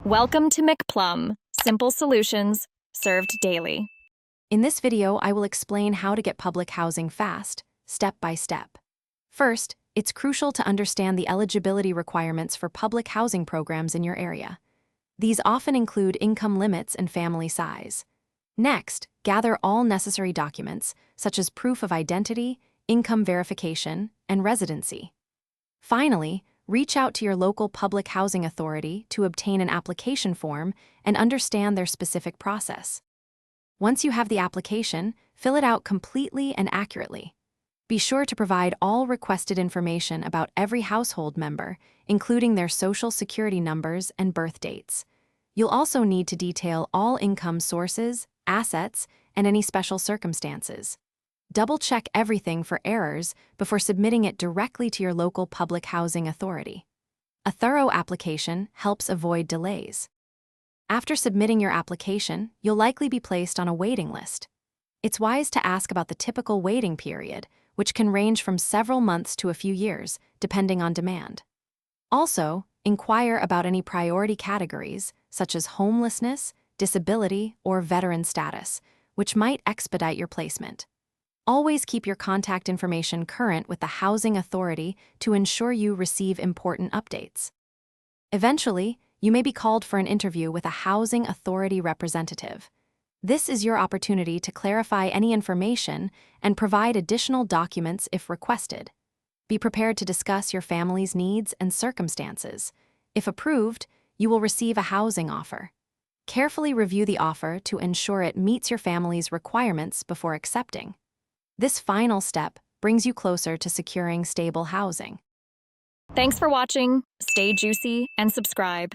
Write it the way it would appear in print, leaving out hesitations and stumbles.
Welcome to McPlum, simple solutions served daily. In this video, I will explain how to get public housing fast, step by step. First, it's crucial to understand the eligibility requirements for public housing programs in your area. These often include income limits and family size. Next, gather all necessary documents, such as proof of identity, income verification, and residency. Finally, reach out to your local public housing authority to obtain an application form and understand their specific process. Once you have the application, fill it out completely and accurately. Be sure to provide all requested information about every household member, including their social security numbers and birth dates. You'll also need to detail all income sources, assets, and any special circumstances. Double-check everything for errors before submitting it directly to your local public housing authority. A thorough application helps avoid delays. After submitting your application, you'll likely be placed on a waiting list. It's wise to ask about the typical waiting period, which can range from several months to a few years, depending on demand. Also, inquire about any priority categories, such as homelessness, disability, or veteran status, which might expedite your placement. Always keep your contact information current with the housing authority to ensure you receive important updates. Eventually, you may be called for an interview with a housing authority representative. This is your opportunity to clarify any information and provide additional documents if requested. Be prepared to discuss your family's needs and circumstances. If approved, you will receive a housing offer. Carefully review the offer to ensure it meets your family's requirements before accepting. This final step brings you closer to securing stable housing. Thanks for watching. Stay juicy and subscribe.